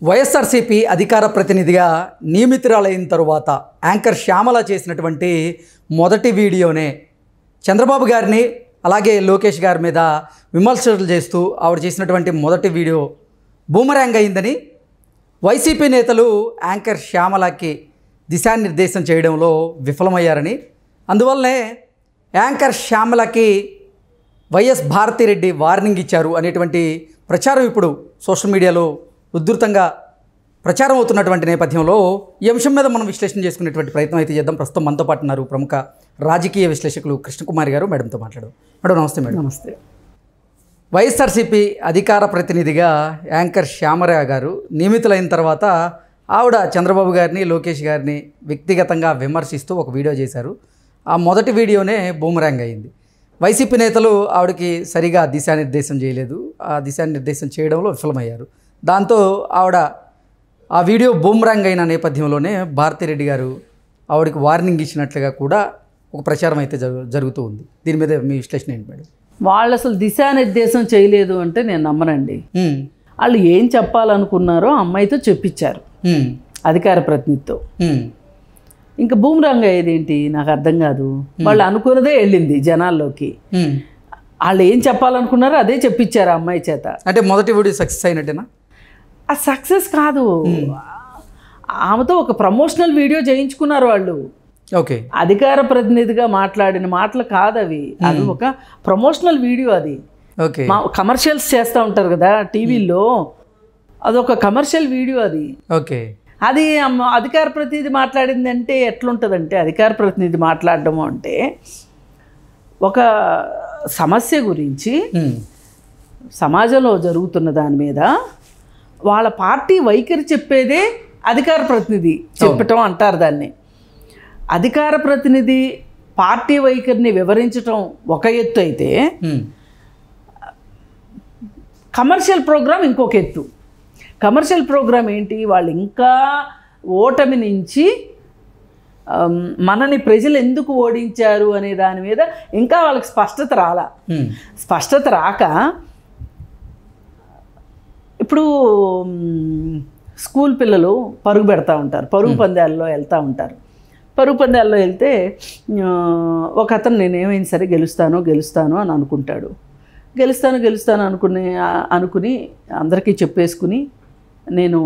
వైఎస్ఆర్సీపీ అధికార ప్రతినిధిగా నియమితురాలైన తరువాత యాంకర్ శ్యామల చేసినటువంటి మొదటి వీడియోనే చంద్రబాబు గారిని అలాగే లోకేష్ గారి మీద విమర్శలు చేస్తూ ఆవిడ చేసినటువంటి మొదటి వీడియో బూమరాంగ్ అయిందని వైసీపీ నేతలు యాంకర్ శ్యామలకి దిశానిర్దేశం చేయడంలో విఫలమయ్యారని, అందువల్లనే యాంకర్ శ్యామలకి వైఎస్ భారతిరెడ్డి వార్నింగ్ ఇచ్చారు అనేటువంటి ప్రచారం ఇప్పుడు సోషల్ మీడియాలో ఉధృతంగా ప్రచారం అవుతున్నటువంటి నేపథ్యంలో ఈ అంశం మీద మనం విశ్లేషణ చేసుకునేటువంటి ప్రయత్నం అయితే చేద్దాం. ప్రస్తుతం మనతో పాటు ఉన్నారు ప్రముఖ రాజకీయ విశ్లేషకులు కృష్ణకుమారి గారు. మేడంతో మాట్లాడడం. మేడం నమస్తే. మేడం నమస్తే. వైఎస్ఆర్సీపీ అధికార ప్రతినిధిగా యాంకర్ శ్యామల గారు నియమితులైన తర్వాత ఆవిడ చంద్రబాబు గారిని లోకేష్ గారిని వ్యక్తిగతంగా విమర్శిస్తూ ఒక వీడియో చేశారు. ఆ మొదటి వీడియోనే బూమరాంగ్ అయింది. వైసీపీ నేతలు ఆవిడకి సరిగా దిశానిర్దేశం చేయలేదు. ఆ దిశానిర్దేశం చేయడంలో విఫలమయ్యారు. దాంతో ఆవిడ ఆ వీడియో బూమరాంగ్ అయిన నేపథ్యంలోనే భారతిరెడ్డి గారు ఆవిడకి వార్నింగ్ ఇచ్చినట్లుగా కూడా ఒక ప్రచారం అయితే జరుగుతూ ఉంది. దీని మీద మీ విశ్లేషణ ఏంటి మేడం? వాళ్ళు అసలు దిశానిర్దేశం చేయలేదు అంటే నేను నమ్మనండి. వాళ్ళు ఏం చెప్పాలనుకున్నారో అమ్మాయితో చెప్పించారు అధికార ప్రతినిధితో. ఇంకా బూమరాంగ్ అయ్యేదేంటి నాకు అర్థం కాదు. వాళ్ళు అనుకున్నదే వెళ్ళింది జనాల్లోకి. వాళ్ళు ఏం చెప్పాలనుకున్నారో అదే చెప్పించారు ఆ అమ్మాయి చేత. అంటే మొదటి వీడియో సక్సెస్ అయినట్టేనా? ఆ సక్సెస్ కాదు, ఆమెతో ఒక ప్రమోషనల్ వీడియో చేయించుకున్నారు వాళ్ళు. ఓకే, అధికార ప్రతినిధిగా మాట్లాడిన మాటలు కాదు అవి. అది ఒక ప్రమోషనల్ వీడియో. అది ఓకే, కమర్షియల్స్ చేస్తూ ఉంటారు కదా టీవీల్లో, అదొక కమర్షియల్ వీడియో అది. ఓకే, అది అధికార ప్రతినిధి మాట్లాడింది అంటే ఎట్లుంటుందంటే, అధికార ప్రతినిధి మాట్లాడడము అంటే ఒక సమస్య గురించి సమాజంలో జరుగుతున్న దాని మీద వాళ్ళ పార్టీ వైఖరి చెప్పేదే అధికార ప్రతినిధి చెప్పటం అంటారు దాన్ని. అధికార ప్రతినిధి పార్టీ వైఖరిని వివరించటం ఒక ఎత్తు అయితే, కమర్షియల్ ప్రోగ్రాం ఇంకొక ఎత్తు. కమర్షియల్ ప్రోగ్రాం ఏంటి? వాళ్ళు ఇంకా ఓటమి నుంచి మనని ప్రజలు ఎందుకు ఓడించారు అనే దాని మీద ఇంకా వాళ్ళకి స్పష్టత రాలా. స్పష్టత రాక ఇప్పుడు స్కూల్ పిల్లలు పరుగు పెడతా ఉంటారు, పరుగు పందాల్లో వెళ్తూ ఉంటారు. పరుగు పందాల్లో వెళ్తే ఒక అతను నేనేమైనా సరే గెలుస్తాను అని అనుకుంటాడు. గెలుస్తాను అనుకుని అందరికీ చెప్పేసుకుని, నేను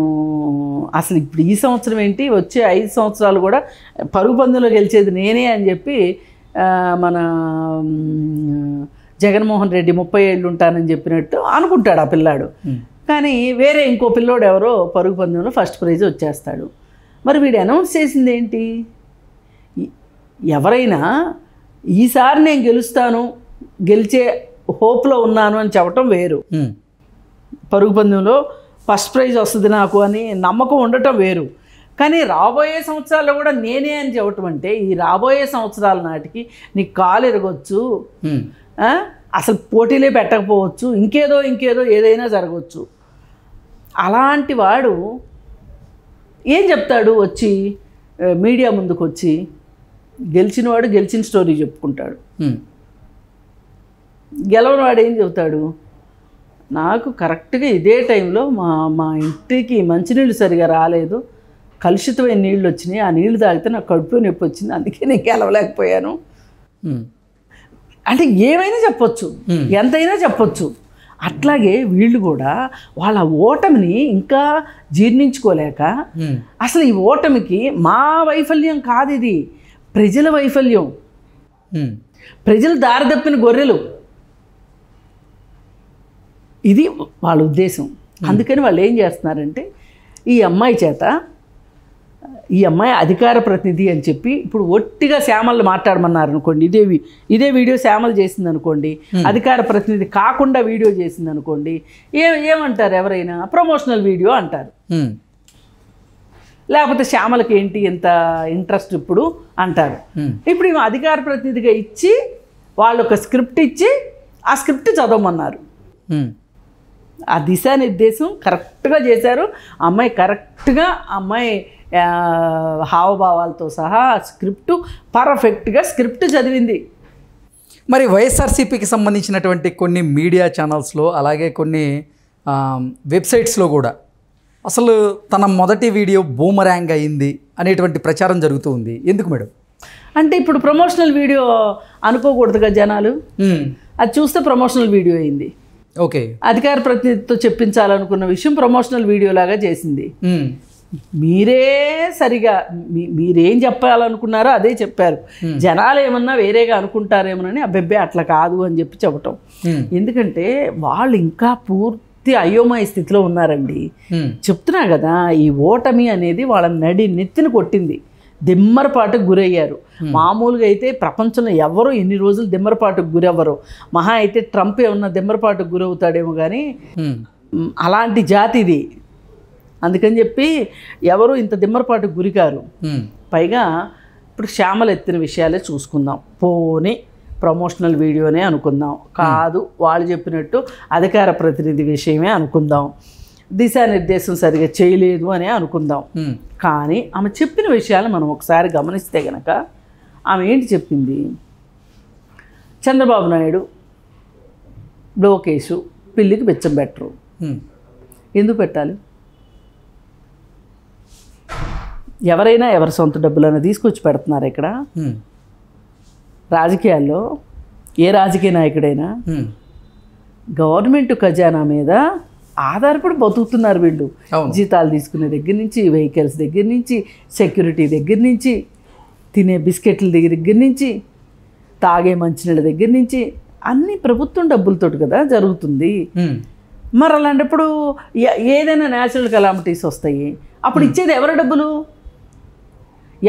అసలు ఇప్పుడు ఈ సంవత్సరం ఏంటి, వచ్చే 5 సంవత్సరాలు కూడా పరుగు పందెంలో గెలిచేది నేనే అని చెప్పి మన జగన్మోహన్ రెడ్డి 30 ఏళ్ళు ఉంటానని చెప్పినట్టు అనుకుంటాడు ఆ పిల్లాడు. కానీ వేరే ఇంకో పిల్లోడు ఎవరో పరుగు పందెంలో ఫస్ట్ ప్రైజ్ వచ్చేస్తాడు. మరి వీడు అనౌన్స్ చేసింది ఏంటి? ఎవరైనా ఈసారి నేను గెలుస్తాను, గెలిచే హోప్లో ఉన్నాను అని చెప్పటం వేరు. పరుగు పందెంలో ఫస్ట్ ప్రైజ్ వస్తుంది నాకు అని నమ్మకం ఉండటం వేరు. కానీ రాబోయే సంవత్సరాల్లో కూడా నేనే అని చెప్పటం అంటే, ఈ రాబోయే సంవత్సరాల నాటికి నీకు కాలు ఎరగొచ్చు, అసలు పోటీలే పెట్టకపోవచ్చు, ఇంకేదో ఏదైనా జరగవచ్చు. అలాంటి వాడు ఏం చెప్తాడు? వచ్చి మీడియా ముందుకు వచ్చి గెలిచినవాడు గెలిచిన స్టోరీ చెప్పుకుంటాడు. గెలవని వాడు ఏం చెబుతాడు? నాకు కరెక్ట్గా ఇదే టైంలో మా ఇంటికి మంచినీళ్ళు సరిగా రాలేదు, కలుషితమైన నీళ్ళు వచ్చినాయి, ఆ నీళ్లు తాగితే నాకు కడుపులో నొప్పి వచ్చింది, అందుకే నేను గెలవలేకపోయాను. అంటే ఏమైనా చెప్పొచ్చు, ఎంతైనా చెప్పొచ్చు. అట్లాగే వీళ్ళు కూడా వాళ్ళ ఓటమిని ఇంకా జీర్ణించుకోలేక, అసలు ఈ ఓటమికి మా వైఫల్యం కాదు, ఇది ప్రజల వైఫల్యం, ప్రజలు దారి తప్పిన గొర్రెలు, ఇది వాళ్ళ ఉద్దేశం. అందుకని వాళ్ళు ఏం చేస్తున్నారంటే, ఈ అమ్మాయి అధికార ప్రతినిధి అని చెప్పి ఇప్పుడు ఒట్టిగా శ్యామలు మాట్లాడమన్నారు అనుకోండి, ఇదే వీడియో శ్యామలు చేసింది అనుకోండి, అధికార ప్రతినిధి కాకుండా వీడియో చేసింది అనుకోండి, ఏమంటారు? ఎవరైనా ప్రమోషనల్ వీడియో అంటారు. లేకపోతే శ్యామలకి ఏంటి ఎంత ఇంట్రెస్ట్ ఇప్పుడు అంటారు. ఇప్పుడు ఈమె అధికార ప్రతినిధిగా ఇచ్చి వాళ్ళు ఒక స్క్రిప్ట్ ఇచ్చి ఆ స్క్రిప్ట్ చదవమన్నారు. ఆ దిశానిర్దేశం కరెక్ట్గా చేశారు. అమ్మాయి కరెక్ట్గా అమ్మాయి హావభావాలతో సహా స్క్రిప్ట్ పర్ఫెక్ట్గా స్క్రిప్ట్ చదివింది. మరి వైఎస్ఆర్సీపీకి సంబంధించినటువంటి కొన్ని మీడియా ఛానల్స్లో అలాగే కొన్ని వెబ్సైట్స్లో కూడా అసలు తన మొదటి వీడియో బూమరాంగ్ అయింది అనేటువంటి ప్రచారం జరుగుతూ ఉంది. ఎందుకు మేడం? అంటే ఇప్పుడు ప్రమోషనల్ వీడియో అనుకోకూడదుగా జనాలు. అది చూస్తే ప్రమోషనల్ వీడియో అయింది. ఓకే, అధికార ప్రతినిధితో చెప్పించాలనుకున్న విషయం ప్రమోషనల్ వీడియో లాగా చేసింది. మీరే సరిగా మీరేం చెప్పాలనుకున్నారో అదే చెప్పారు. జనాలు ఏమన్నా వేరేగా అనుకుంటారేమోనని అబ్బెబ్బే అట్లా కాదు అని చెప్పటం. ఎందుకంటే వాళ్ళు ఇంకా పూర్తి అయోమయ స్థితిలో ఉన్నారండి. చెప్తున్నా కదా, ఈ ఓటమి అనేది వాళ్ళ నెత్తిన కొట్టింది. దిమ్మరపాటుకు గురయ్యారు. మామూలుగా అయితే ప్రపంచంలో ఎవరో ఎన్ని రోజులు దిమ్మరపాటుకు గురవ్వరు. మహా అయితే ట్రంప్ ఏమన్నా దిమ్మరపాటుకు గురవుతాడేమో కానీ అలాంటి జాతి ఇది. అందుకని చెప్పి ఎవరు ఇంత దిమ్మరపాటుకు గురికారు. పైగా ఇప్పుడు శ్యామల ఎత్తిన విషయాలే చూసుకుందాం. పోనీ ప్రమోషనల్ వీడియోనే అనుకుందాం, కాదు వాళ్ళు చెప్పినట్టు అధికార ప్రతినిధి విషయమే అనుకుందాం, దిశానిర్దేశం సరిగా చేయలేదు అని అనుకుందాం. కానీ ఆమె చెప్పిన విషయాలు మనం ఒకసారి గమనిస్తే గనక ఆమె ఏంటి చెప్పింది? చంద్రబాబు నాయుడు, లోకేష్ పిల్లికి బెచ్చం పెట్టరు. ఎందుకు పెట్టాలి? ఎవరైనా ఎవరి సొంత డబ్బులైనా తీసుకొచ్చి పెడుతున్నారు ఇక్కడ. రాజకీయాల్లో ఏ రాజకీయ నాయకుడైనా గవర్నమెంట్ ఖజానా మీద ఆధారపడి బతుకుతున్నారు వీళ్ళు. జీతాలు తీసుకునే దగ్గర నుంచి, వెహికల్స్ దగ్గర నుంచి, సెక్యూరిటీ దగ్గర నుంచి, తినే బిస్కెట్ల దగ్గర నుంచి, తాగే మంచినీళ్ళ దగ్గర నుంచి అన్నీ ప్రభుత్వం డబ్బులతోటి కదా జరుగుతుంది. మరి అలాంటప్పుడు ఏదైనా న్యాచురల్ కెలామిటీస్ వస్తాయి, అప్పుడు ఇచ్చేది ఎవరి డబ్బులు?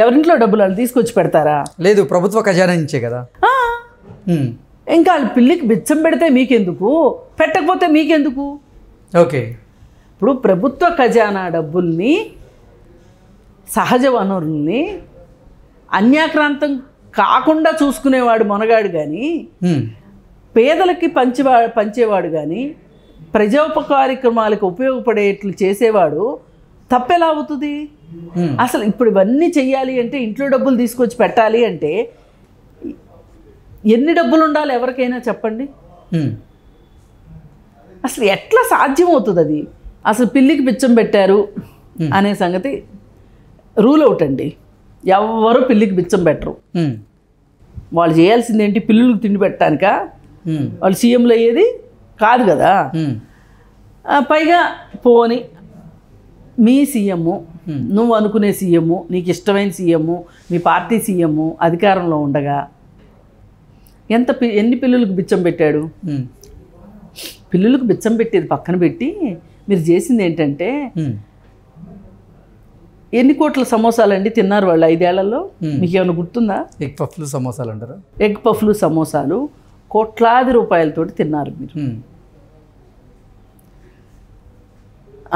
ఎవరింట్లో డబ్బులు వాళ్ళు తీసుకొచ్చి పెడతారా? లేదు, ప్రభుత్వ ఖజానా నుంచే కదా. ఇంకా వాళ్ళు పిల్లికి బిచ్చం పెడితే మీకెందుకు, పెట్టకపోతే మీకెందుకు? ఓకే, ఇప్పుడు ప్రభుత్వ ఖజానా డబ్బుల్ని, సహజ వనరుల్ని అన్యాక్రాంతం కాకుండా చూసుకునేవాడు మొనగాడు కానీ, పేదలకి పంచేవాడు కానీ, ప్రజోపకార్యక్రమాలకు ఉపయోగపడేట్లు చేసేవాడు తప్పెలా అవుతుంది? అసలు ఇప్పుడు ఇవన్నీ చెయ్యాలి అంటే, ఇంట్లో డబ్బులు తీసుకొచ్చి పెట్టాలి అంటే ఎన్ని డబ్బులు ఉండాలి ఎవరికైనా చెప్పండి. అసలు ఎట్లా సాధ్యమవుతుంది అది? అసలు పిల్లికి బిచ్చం పెట్టారు అనే సంగతి రూల్ అవుట్ అండి. ఎవరు పిల్లికి బిచ్చం పెట్టరు. వాళ్ళు చేయాల్సింది ఏంటి? పిల్లులకు తిండి పెట్టడానికా? వాళ్ళు సీఎంలు అయ్యేది కాదు కదా. పైగా పోని మీ సీఎం, నువ్వు అనుకునే సీఎం, నీకు ఇష్టమైన సీఎం, మీ పార్టీ సీఎం అధికారంలో ఉండగా ఎన్ని పిల్లులకు బిచ్చం పెట్టాడు? పిల్లులకు బిచ్చం పెట్టేది పక్కన పెట్టి మీరు చేసింది ఏంటంటే, ఎన్ని కోట్ల సమోసాలండి తిన్నారు వాళ్ళు 5 ఏళ్లలో? మీకు ఏమైనా గుర్తుందా? ఎగ్ పఫ్లు సమోసాలు అంటారు. ఎగ్ పఫ్లు సమోసాలు కోట్లాది రూపాయలతోటి తిన్నారు మీరు.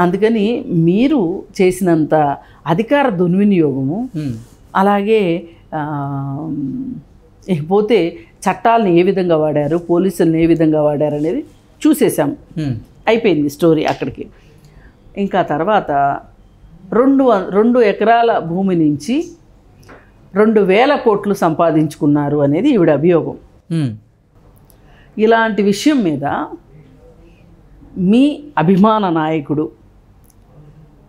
అందుకని మీరు చేసినంత అధికార దుర్వినియోగము, అలాగే ఇకపోతే చట్టాలను ఏ విధంగా వాడారు, పోలీసులను ఏ విధంగా వాడారు అనేది చూసేసాం. అయిపోయింది స్టోరీ అక్కడికి. ఇంకా తర్వాత 2 ఎకరాల భూమి నుంచి 2,000 కోట్లు సంపాదించుకున్నారు అనేది ఈవిడ అభియోగం. ఇలాంటి విషయం మీద మీ అభిమాన నాయకుడు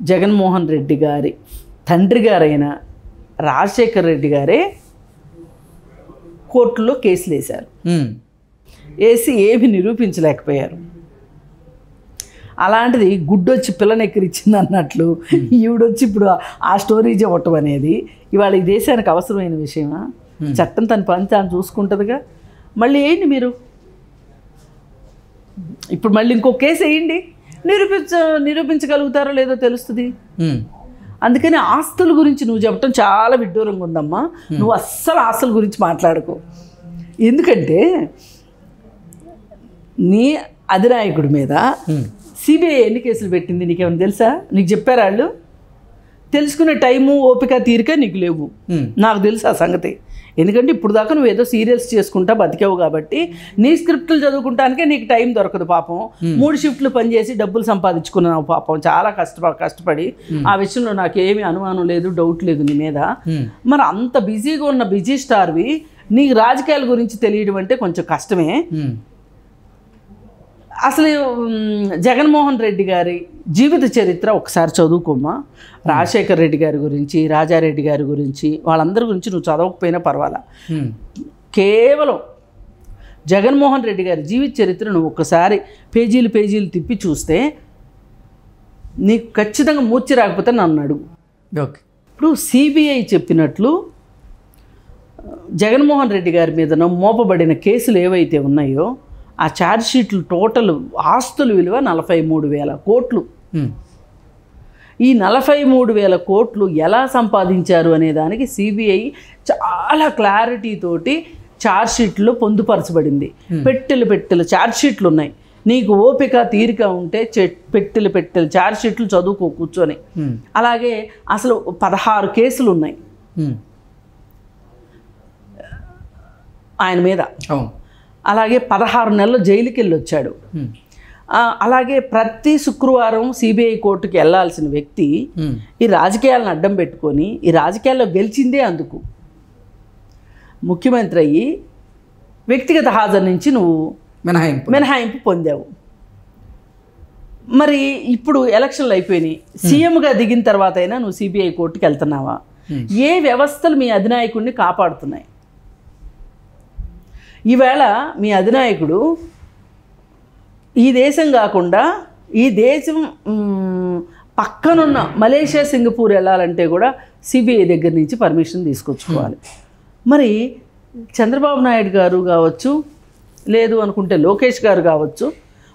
జగన్మోహన్ రెడ్డి గారి తండ్రి గారైన రాజశేఖర్ రెడ్డి గారే కోర్టులో కేసులు వేశారు. వేసి ఏమి నిరూపించలేకపోయారు. అలాంటిది గుడ్డొచ్చి పిల్లనెక్కిరిచ్చింది అన్నట్లు ఈవిడొచ్చి ఇప్పుడు ఆ స్టోరీ చెప్పటం అనేది ఇవాళ ఈ దేశానికి అవసరమైన విషయమా? చట్టం తన పని తాను చూసుకుంటుందిగా. మళ్ళీ వేయండి మీరు, ఇప్పుడు మళ్ళీ ఇంకో కేసు వేయండి, నిరూపించగలుగుతారో లేదో తెలుస్తుంది. అందుకని ఆస్తుల గురించి నువ్వు చెప్పటం చాలా విడ్డూరంగా ఉందమ్మా. నువ్వు అస్సలు ఆస్తుల గురించి మాట్లాడకు. ఎందుకంటే నీ అధినాయకుడి మీద సిబిఐ ఎన్ని కేసులు పెట్టింది నీకేమైనా తెలుసా? నీకు చెప్పారా వాళ్ళు? తెలుసుకునే టైము, ఓపిక, తీరిక నీకు లేవు. నాకు తెలుసు ఆ సంగతి. ఎందుకంటే ఇప్పుడు దాకా నువ్వు ఏదో సీరియల్స్ చేసుకుంటా బతికావు కాబట్టి నీ స్క్రిప్టులు చదువుకుంటానికే నీకు టైం దొరకదు పాపం. 3 షిఫ్ట్లు పనిచేసి డబ్బులు సంపాదించుకున్నావు పాపం, చాలా కష్టపడి. ఆ విషయంలో నాకేమీ అనుమానం లేదు, డౌట్ లేదు నీ మీద. మరి అంత బిజీగా ఉన్న బిజీ స్టార్వి నీకు రాజకీయాల గురించి తెలియడం అంటే కొంచెం కష్టమే. అసలు జగన్మోహన్ రెడ్డి గారి జీవిత చరిత్ర ఒకసారి చదువుకోమ్మా. రాజశేఖర్ రెడ్డి గారి గురించి, రాజారెడ్డి గారి గురించి, వాళ్ళందరి గురించి నువ్వు చదవకపోయినా పర్వాలా. కేవలం జగన్మోహన్ రెడ్డి గారి జీవిత చరిత్ర నువ్వు ఒక్కసారి పేజీలు తిప్పి చూస్తే నీకు ఖచ్చితంగా మూర్చి రాకపోతే నన్ను అడుగు. ఓకే. ఇప్పుడు సిబిఐ చెప్పినట్లు జగన్మోహన్ రెడ్డి గారి మీద మోపబడిన కేసులు ఏవైతే ఉన్నాయో ఆ ఛార్జ్షీట్లు టోటల్ ఆస్తుల విలువ 43,000 కోట్లు. ఈ 43,000 కోట్లు ఎలా సంపాదించారు అనే దానికి సిబిఐ చాలా క్లారిటీ తోటి ఛార్జ్షీట్లో పొందుపరచబడింది. పెట్టెలు ఛార్జ్షీట్లు ఉన్నాయి. నీకు ఓపిక తీరిక ఉంటే పెట్టెలు ఛార్జ్షీట్లు చదువుకో కూర్చొని. అలాగే అసలు 16 కేసులు ఉన్నాయి ఆయన మీద. అలాగే 16 నెలలు జైలుకి వెళ్ళి వచ్చాడు. అలాగే ప్రతి శుక్రవారం సిబిఐ కోర్టుకి వెళ్ళాల్సిన వ్యక్తి ఈ రాజకీయాలను అడ్డం పెట్టుకొని ఈ రాజకీయాల్లో గెలిచిందే అందుకు. ముఖ్యమంత్రి అయ్యి వ్యక్తిగత హాజరు నుంచి నువ్వు మినహాయింపు పొందావు. మరి ఇప్పుడు ఎలక్షన్లు అయిపోయినాయి, సీఎంగా దిగిన తర్వాత అయినా నువ్వు సిబిఐ కోర్టుకి వెళ్తున్నావా? ఏ వ్యవస్థలు మీ అధినాయకుడిని కాపాడుతున్నాయి? ఈవేళ మీ అధినాయకుడు ఈ దేశం కాకుండా ఈ దేశం పక్కనున్న మలేషియా, సింగపూర్ వెళ్ళాలంటే కూడా సిబిఐ దగ్గర నుంచి పర్మిషన్ తీసుకొచ్చుకోవాలి. మరి చంద్రబాబు నాయుడు గారు కావచ్చు, లేదు అనుకుంటే లోకేష్ గారు కావచ్చు,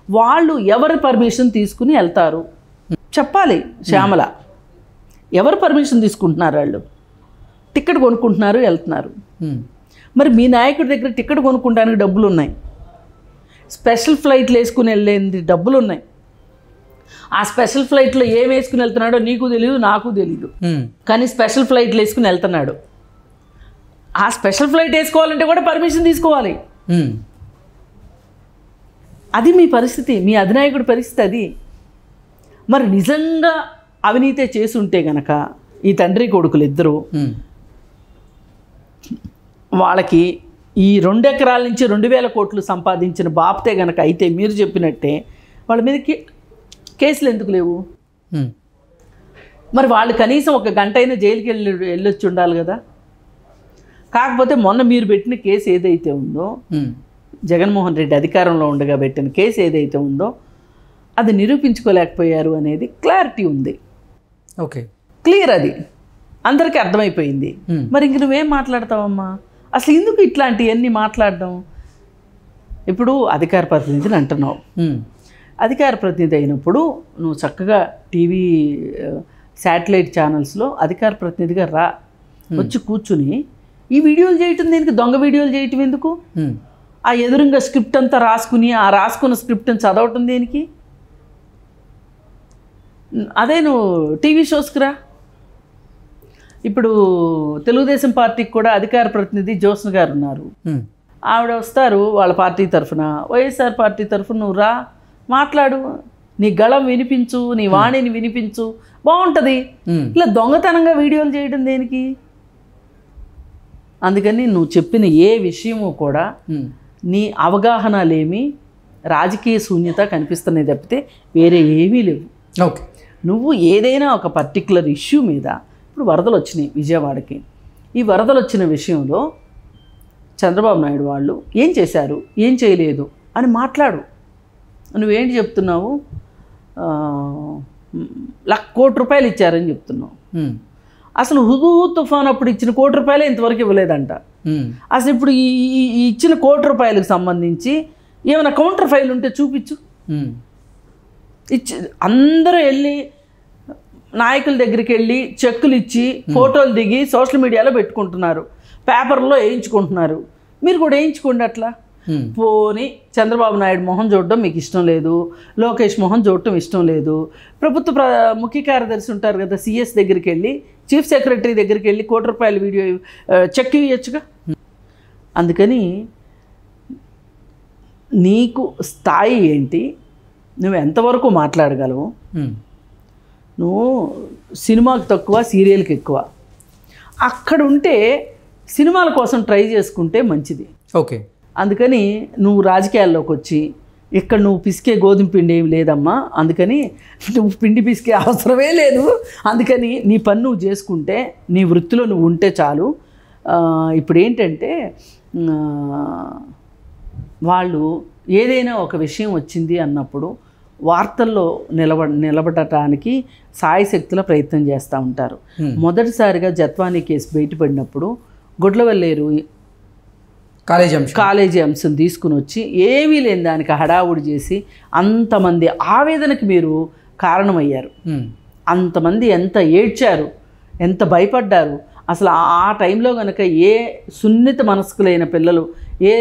వాళ్ళు ఎవరి పర్మిషన్ తీసుకుని వెళ్తారు చెప్పాలి. శ్యామల ఎవరు పర్మిషన్ తీసుకుంటున్నారు? వాళ్ళు టికెట్ కొనుక్కుంటున్నారు, వెళ్తున్నారు. మరి మీ నాయకుడి దగ్గర టికెట్ కొనుక్కోవడానికి డబ్బులు ఉన్నాయి, స్పెషల్ ఫ్లైట్లు వేసుకుని వెళ్ళేది డబ్బులు ఉన్నాయి. ఆ స్పెషల్ ఫ్లైట్లో ఏం వేసుకుని వెళ్తున్నాడో నీకు తెలియదు, నాకు తెలీదు. కానీ స్పెషల్ ఫ్లైట్లు వేసుకుని వెళ్తున్నాడు. ఆ స్పెషల్ ఫ్లైట్ వేసుకోవాలంటే కూడా పర్మిషన్ తీసుకోవాలి. అది మీ పరిస్థితి, మీ అధినాయకుడి పరిస్థితి అది. మరి నిజంగా అవినీతే చేసి ఉంటే గనక ఈ తండ్రి కొడుకులు ఇద్దరు వాళ్ళకి ఈ 2 ఎకరాల నుంచి 2,000 కోట్లు సంపాదించిన బాప్తే గనక అయితే మీరు చెప్పినట్టే వాళ్ళ మీద కేసులు ఎందుకు లేవు? మరి వాళ్ళు కనీసం 1 గంట అయినా జైలుకి వెళ్ళొచ్చి ఉండాలి కదా. కాకపోతే మొన్న మీరు పెట్టిన కేసు ఏదైతే ఉందో, జగన్మోహన్ రెడ్డి అధికారంలో ఉండగా పెట్టిన కేసు ఏదైతే ఉందో అది నిరూపించుకోలేకపోయారు అనేది క్లారిటీ ఉంది. ఓకే, క్లియర్, అది అందరికీ అర్థమైపోయింది. మరి ఇంక నువ్వేం మాట్లాడతావమ్మా? అసలు ఎందుకు ఇట్లాంటివన్నీ మాట్లాడడం? ఇప్పుడు అధికార ప్రతినిధిని అంటున్నావు. అధికార ప్రతినిధి అయినప్పుడు నువ్వు చక్కగా టీవీ శాటిలైట్ ఛానల్స్లో అధికార ప్రతినిధిగా రా, వచ్చి కూర్చుని ఈ వీడియోలు చేయటం దేనికి? దొంగ వీడియోలు చేయటం ఎందుకు? ఆ ఎదురుగా స్క్రిప్ట్ అంతా రాసుకుని ఆ రాసుకున్న స్క్రిప్ట్ని చదవటం దేనికి? అదే నువ్వు టీవీ షోస్కి రా. ఇప్పుడు తెలుగుదేశం పార్టీకి కూడా అధికార ప్రతినిధి జ్యోత్స్న గారు ఉన్నారు. ఆవిడ వస్తారు వాళ్ళ పార్టీ తరఫున, వైఎస్ఆర్ పార్టీ తరఫున నువ్వు రా, మాట్లాడు, నీ గళం వినిపించు, నీ వాణిని వినిపించు, బాగుంటుంది. ఇట్లా దొంగతనంగా వీడియోలు చేయడం దేనికి? అందుకని నువ్వు చెప్పిన ఏ విషయము కూడా నీ అవగాహన లేమి, రాజకీయ శూన్యత కనిపిస్తున్నాయి తప్పితే వేరే ఏమీ లేవు. ఓకే, నువ్వు ఏదైనా ఒక పర్టికులర్ ఇష్యూ మీద, ఇప్పుడు వరదలు వచ్చినాయి విజయవాడకి, ఈ వరదలు వచ్చిన విషయంలో చంద్రబాబు నాయుడు వాళ్ళు ఏం చేశారు, ఏం చేయలేదు అని మాట్లాడు. నువ్వేంటి చెప్తున్నావు? 1,00,00,000 కోట్లు ఇచ్చారని చెప్తున్నావు. అసలు హుదూ తుఫాన్ అప్పుడు ఇచ్చిన ₹1,00,00,000 ఇంతవరకు ఇవ్వలేదంట. అసలు ఇప్పుడు ఈ ఇచ్చిన ₹1,00,00,000కి సంబంధించి ఏమైనా కౌంటర్ ఫైల్ ఉంటే చూపించు. అందరూ వెళ్ళి నాయకుల దగ్గరికి వెళ్ళి చెక్కులు ఇచ్చి ఫోటోలు దిగి సోషల్ మీడియాలో పెట్టుకుంటున్నారు, పేపర్లో వేయించుకుంటున్నారు. మీరు కూడా వేయించుకోండి అట్లా. పోనీ చంద్రబాబు నాయుడు మొహం చూడడం మీకు ఇష్టం లేదు, లోకేష్ మొహం చూడటం ఇష్టం లేదు, ప్రభుత్వ ముఖ్య కార్యదర్శి ఉంటారు కదా సిఎస్ దగ్గరికి వెళ్ళి, చీఫ్ సెక్రటరీ దగ్గరికి వెళ్ళి ₹1,00,00,000 వీడియో చెక్ ఇవ్వచ్చుగా. అందుకని నీకు స్థాయి ఏంటి, నువ్వు ఎంతవరకు మాట్లాడగలవు? నువ్వు సినిమాకి తక్కువ, సీరియల్కి ఎక్కువ. అక్కడ ఉంటే సినిమాల కోసం ట్రై చేసుకుంటే మంచిది. ఓకే, అందుకని నువ్వు రాజకీయాల్లోకి వచ్చి ఇక్కడ నువ్వు పిసికే గోధుమ పిండి ఏమి లేదమ్మా, అందుకని నువ్వు పిండి పిసికే అవసరమే లేదు, అందుకని నీ పని నువ్వు చేసుకుంటే నీ వృత్తిలో నువ్వు ఉంటే చాలు. ఇప్పుడు ఏంటంటే వాళ్ళు ఏదైనా ఒక విషయం వచ్చింది అన్నప్పుడు వార్తల్లో నిలబడటానికి సాయశక్తుల ప్రయత్నం చేస్తూ ఉంటారు. మొదటిసారిగా జత్వానీ కేసు బయటపడినప్పుడు గుడ్లవల్లేరు కాలేజీ అంశం తీసుకుని వచ్చి ఏమీ లేని దానికి హడావుడి చేసి అంతమంది ఆవేదనకి మీరు కారణమయ్యారు. అంతమంది ఎంత ఏడ్చారు, ఎంత భయపడ్డారు. అసలు ఆ టైంలో కనుక ఏ సున్నిత మనస్కులైన పిల్లలు ఏ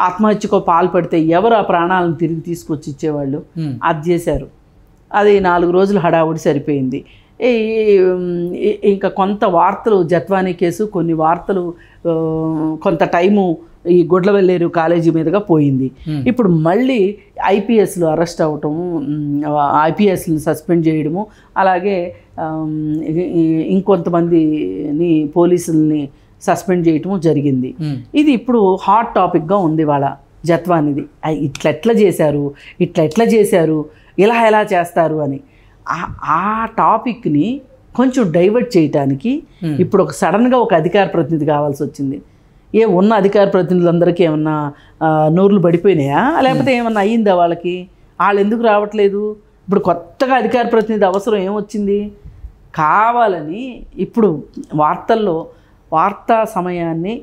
ఆత్మహత్యకో పాల్పడితే ఎవరు ఆ ప్రాణాలను తిరిగి తీసుకొచ్చి ఇచ్చేవాళ్ళు? అది చేశారు. అది 4 రోజులు హడావుడి సరిపోయింది. ఇంకా కొంత వార్తలు జత్వానీ కేసు, కొన్ని వార్తలు కొంత టైము ఈ గుడ్లవల్లేరు కాలేజీ మీదుగా పోయింది. ఇప్పుడు మళ్ళీ ఐపీఎస్లు అరెస్ట్ అవ్వటము, ఐపీఎస్ని సస్పెండ్ చేయడము, అలాగే ఇంకొంతమందిని పోలీసుల్ని సస్పెండ్ చేయటము జరిగింది. ఇది ఇప్పుడు హాట్ టాపిక్గా ఉంది వాళ్ళ జత్వానిది. ఇట్లా చేశారు, ఇలా ఎలా చేస్తారు అని ఆ టాపిక్ని కొంచెం డైవర్ట్ చేయటానికి ఇప్పుడు సడన్గా ఒక అధికార ప్రతినిధి కావాల్సి వచ్చింది. ఉన్న అధికార ప్రతినిధులందరికీ ఏమన్నా నోర్లు పడిపోయినాయా, లేకపోతే ఏమన్నా అయ్యిందా వాళ్ళకి? వాళ్ళు ఎందుకు రావట్లేదు? ఇప్పుడు కొత్తగా అధికార ప్రతినిధి అవసరం ఏమొచ్చింది? కావాలని ఇప్పుడు వార్తా సమయాన్ని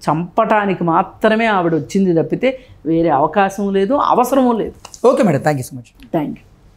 చంపటానికి మాత్రమే ఆవిడ వచ్చింది తప్పితే వేరే అవకాశం లేదు, అవసరమూ లేదు. Okay madam, thank you so much. Thank you.